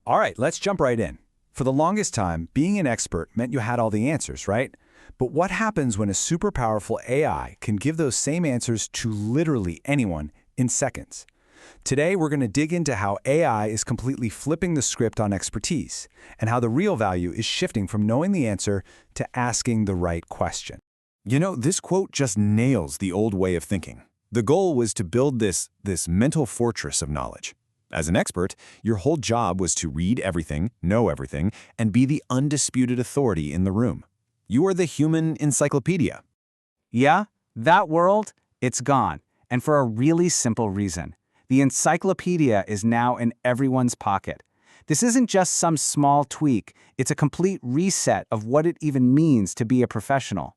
All right, let's jump right in. For the longest time, being an expert meant you had all the answers, right? But what happens when a super powerful AI can give those same answers to literally anyone in seconds? Today, we're going to dig into how AI is completely flipping the script on expertise, and how the real value is shifting from knowing the answer to asking the right question. You know, this quote just nails the old way of thinking. The goal was to build this mental fortress of knowledge. As an expert, your whole job was to read everything, know everything, and be the undisputed authority in the room. You are the human encyclopedia. Yeah, that world, it's gone. And for a really simple reason. The encyclopedia is now in everyone's pocket. This isn't just some small tweak, it's a complete reset of what it even means to be a professional.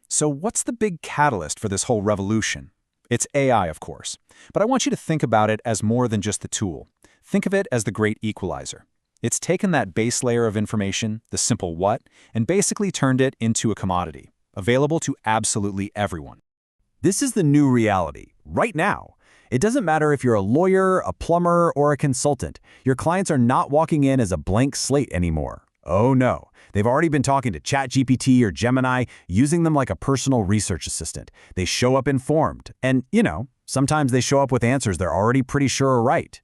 So what's the big catalyst for this whole revolution? It's AI, of course. But I want you to think about it as more than just the tool. Think of it as the great equalizer. It's taken that base layer of information, the simple what, and basically turned it into a commodity, available to absolutely everyone. This is the new reality, right now. It doesn't matter if you're a lawyer, a plumber, or a consultant. Your clients are not walking in as a blank slate anymore. Oh no, they've already been talking to ChatGPT or Gemini, using them like a personal research assistant. They show up informed, and, sometimes they show up with answers they're already pretty sure are right.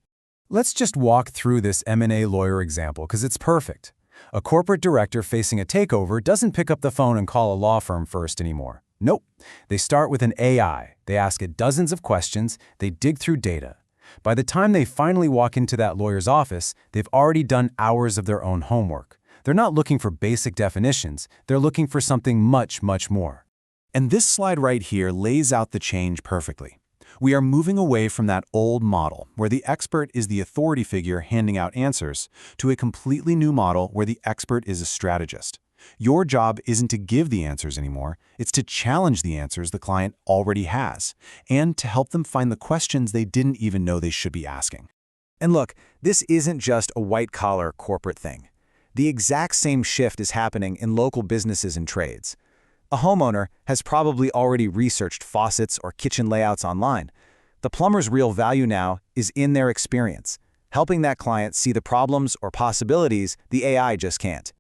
Let's just walk through this M&A lawyer example because it's perfect. A corporate director facing a takeover doesn't pick up the phone and call a law firm first anymore. Nope. They start with an AI. They ask it dozens of questions. They dig through data. By the time they finally walk into that lawyer's office, they've already done hours of their own homework. They're not looking for basic definitions. They're looking for something much, much more. And this slide right here lays out the change perfectly. We are moving away from that old model where the expert is the authority figure handing out answers to a completely new model where the expert is a strategist. Your job isn't to give the answers anymore, it's to challenge the answers the client already has, and to help them find the questions they didn't even know they should be asking. And look, this isn't just a white-collar corporate thing. The exact same shift is happening in local businesses and trades. A homeowner has probably already researched faucets or kitchen layouts online. The plumber's real value now is in their experience, helping that client see the problems or possibilities the AI just can't.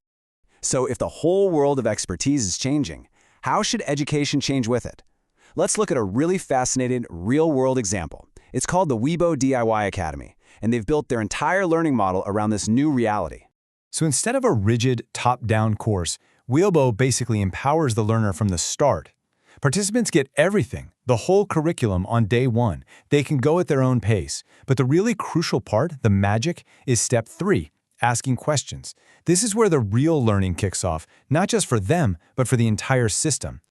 So if the whole world of expertise is changing, how should education change with it? Let's look at a really fascinating real-world example. It's called the Webo DIY Academy, and they've built their entire learning model around this new reality. So instead of a rigid, top-down course, Webo basically empowers the learner from the start. Participants get everything, the whole curriculum on day one. They can go at their own pace. But the really crucial part, the magic, is step 3. Asking questions. This is where the real learning kicks off, not just for them, but for the entire system.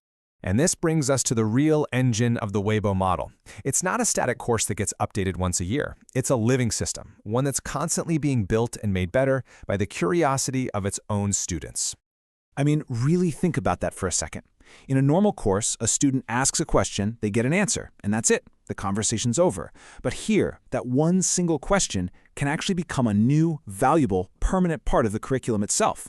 And this brings us to the real engine of the Webo model. It's not a static course that gets updated once a year. It's a living system, one that's constantly being built and made better by the curiosity of its own students. I mean, really think about that for a second. In a normal course, a student asks a question, they get an answer, and that's it. The conversation's over. But here, that one single question can actually become a new, valuable, permanent part of the curriculum itself.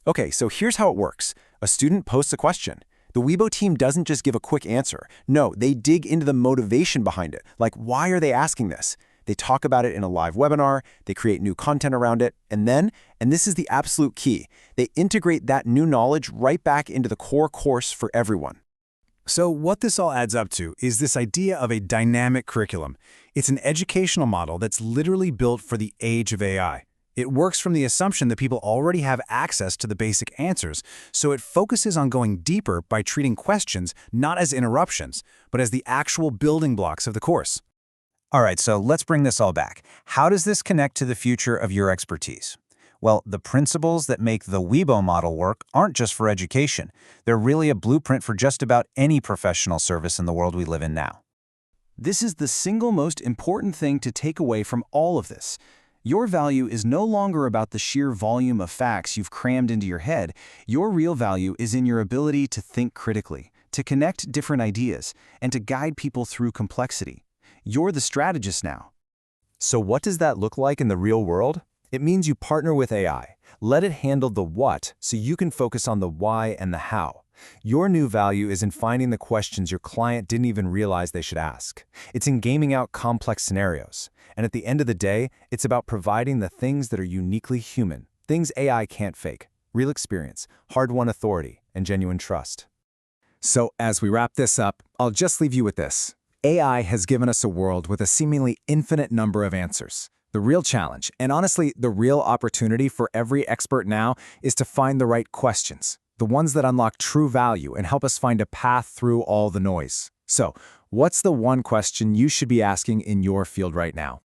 Okay, so here's how it works. A student posts a question. The Webo team doesn't just give a quick answer. No, they dig into the motivation behind it. Like, why are they asking this? They talk about it in a live webinar, they create new content around it, and then, and this is the absolute key, they integrate that new knowledge right back into the core course for everyone. So what this all adds up to is this idea of a dynamic curriculum. It's an educational model that's literally built for the age of AI. It works from the assumption that people already have access to the basic answers, so it focuses on going deeper by treating questions not as interruptions, but as the actual building blocks of the course. All right, so let's bring this all back. How does this connect to the future of your expertise? Well, the principles that make the Webo model work aren't just for education. They're really a blueprint for just about any professional service in the world we live in now. This is the single most important thing to take away from all of this. Your value is no longer about the sheer volume of facts you've crammed into your head. Your real value is in your ability to think critically, to connect different ideas, and to guide people through complexity. You're the strategist now. So what does that look like in the real world? It means you partner with AI. Let it handle the what so you can focus on the why and the how. Your new value is in finding the questions your client didn't even realize they should ask. It's in gaming out complex scenarios. And at the end of the day, it's about providing the things that are uniquely human, things AI can't fake: real experience, hard-won authority, and genuine trust. So as we wrap this up, I'll just leave you with this. AI has given us a world with a seemingly infinite number of answers. The real challenge, and honestly, the real opportunity for every expert now, is to find the right questions, the ones that unlock true value and help us find a path through all the noise. So, what's the one question you should be asking in your field right now?